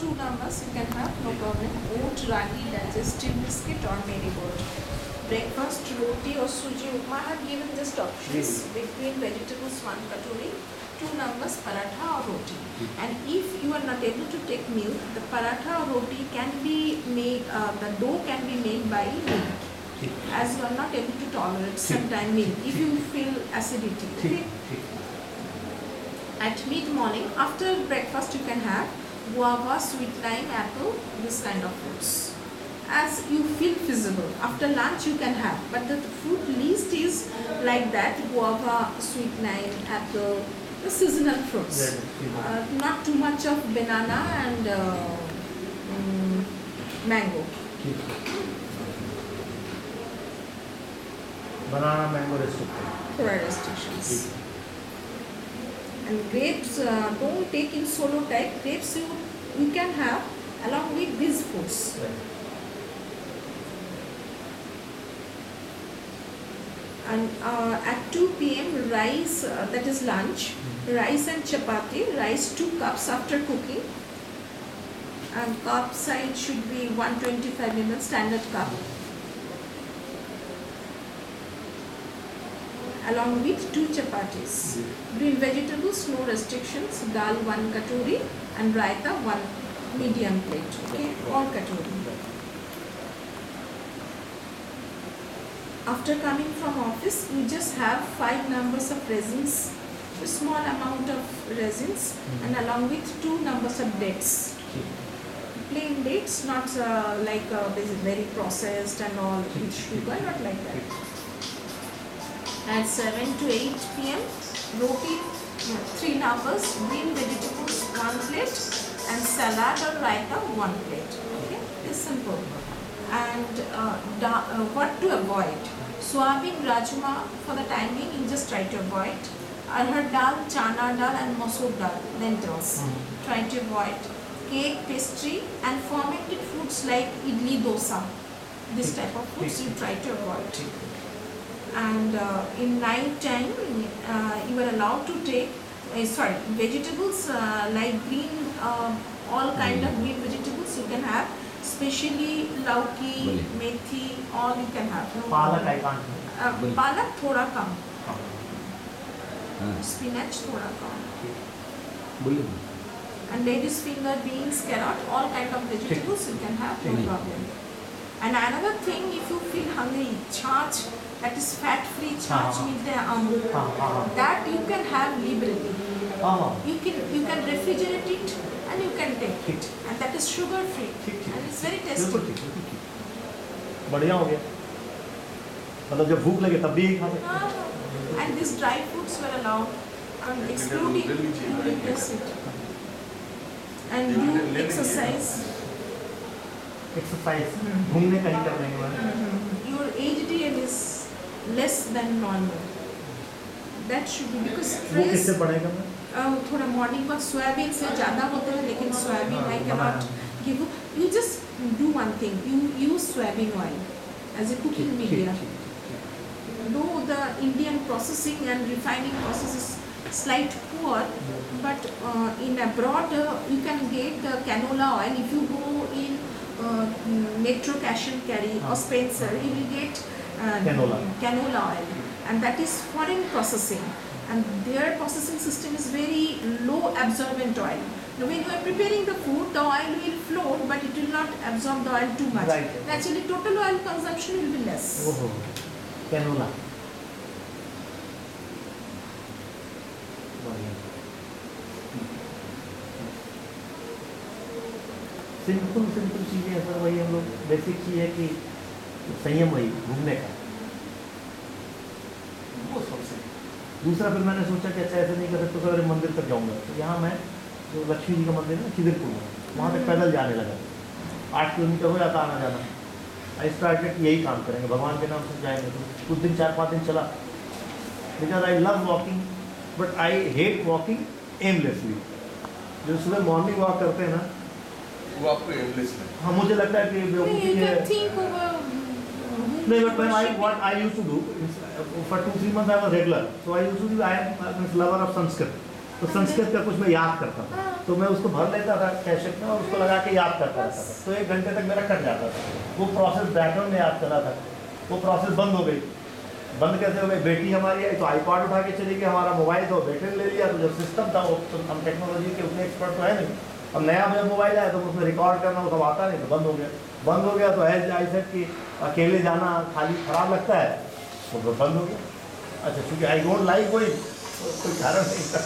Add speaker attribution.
Speaker 1: 2 numbers you can have, no problem. Oat, ragi, digestive biscuit or marigold. Breakfast, roti or suji upma. I have given just options between vegetables 1 katori, 2 numbers paratha or roti. And if you are not able to take milk, the paratha or roti can be made, the dough can be made by milk. As you are not able to tolerate sometime milk, if you feel acidity. Okay? At mid-morning, after breakfast you can have guava, sweet lime, apple, this kind of fruits. As you feel feasible. After lunch you can have, but the fruit list is like that: guava, sweet lime, apple, the seasonal fruits. Not too much of banana and mango.
Speaker 2: Banana, mango restricted.
Speaker 1: There are restrictions. And grapes, don't take in solo type. Grapes you can have along with these foods. And at 2 p.m. rice, that is lunch, rice and chapati, rice 2 cups after cooking, and cup size should be 125 ml standard cup, along with 2 chapatis. Green vegetables, no restrictions, dal 1 katori and raita 1 medium plate, okay, or katori. After coming from office, we just have 5 numbers of resins, a small amount of resins, and along with 2 numbers of dates. Plain dates, not like this is very processed and all with sugar, not like that. At 7 to 8 p.m., roti, 3 numbers, green vegetables 1 plate, and salad or raita 1 plate. Okay, it's simple. And what to avoid? Soybean, rajma, for the time being, you just try to avoid. Arhar dal, chana dal, and masoor dal, lentils. Try to avoid. Cake, pastry, and fermented foods like idli, dosa. This type of foods you try to avoid. And in night time, you are allowed to take vegetables like green, all kind of green vegetables you can have, especially lauki, methi, all you can have. No
Speaker 2: Palak I can't.
Speaker 1: Palak thoda kam, spinach thoda kam, and ladies finger, beans, carrot, all kind of vegetables you can have, no problem. And another thing, if you feel hungry, chach, that is fat-free chach with the amul, that you can have liberally. You can refrigerate it and you can take it, and that is sugar-free, and it's very tasty.
Speaker 2: बढ़िया हो गया, मतलब जब भूख लगे तब भी यही खा सकते.
Speaker 1: And these dry fruits were allowed, excluding you replace it. And you exercise.
Speaker 2: Exercise, घूमने कहीं करने के बाद.
Speaker 1: Your HDL is less than normal. That should be because
Speaker 2: वो किससे बढ़ेगा मैं?
Speaker 1: थोड़ा मॉर्निंग वॉक सोयाबीन से ज़्यादा होता है, लेकिन soybean I cannot give you. Just do one thing, you use soybean oil as a cooking media. Though the Indian processing and refining process is slight poor, but in abroad you can get the canola oil. If you go in Metro Cash and Carry or Spencer, you will get canola oil, and that is foreign processing, and their processing system is very low absorbent oil. Now, when you are preparing the food, the oil will float, but it will not absorb the oil too much.
Speaker 2: Right.
Speaker 1: Naturally, total oil consumption will be less.
Speaker 2: Canola. Simple चीज़ें हैं sir, वही हम लोग basic चीज़ है कि संयम, वही घूमने का वो सबसे. दूसरा फिर मैंने सोचा कि अच्छा ऐसे नहीं कर सकते, तो सवेरे मंदिर तक जाऊँगा. तो यहाँ मैं जो लक्ष्मी जी का मंदिर है खिदिरपुर में, वहाँ तक पैदल जाने लगा. 8 किलोमीटर हो जाता आना जाना. आई स्टार्टेड यही काम करेंगे, भगवान के नाम से जाएंगे. तो कुछ दिन 4-5 दिन चला, because I love walking, but I hate walking aimlessly. जो सुबह मॉर्निंग वॉक करते हैं ना,
Speaker 3: वो आपको एमलेस है.
Speaker 2: हाँ, मुझे लगता है कि बेवकूफ़ी है. नहीं, but what I used to do for 2-3 months I was regular, so I used to do, I am a lover of Sanskrit. तो संस्कृत का कुछ मैं याद करता था,
Speaker 1: हाँ।
Speaker 2: तो मैं उसको भर लेता था कैसेट में और उसको लगा के याद करता रहता था, तो 1 घंटे तक मेरा कट जाता था। वो प्रोसेस बैकग्राउंड में याद कर रहा था, वो प्रोसेस बंद हो गई। बंद कैसे हो गई? बेटी हमारी आई तो आईपॉड उठा के चली गई, हमारा मोबाइल तो बेटे ने ले लिया। तो जो सिस्टम था वो तो हम टेक्नोलॉजी के उतने एक्सपर्ट तो है नहीं। अब नया जब मोबाइल आया तो उसमें रिकॉर्ड करना वो सब आता नहीं, तो बंद हो गया। बंद हो गया तो एज आई सेड कि अकेले जाना खाली खराब लगता है, तो बंद हो गया। अच्छा, चूँकि आई डोंट लाइक गोइंग, कोई कारण नहीं था।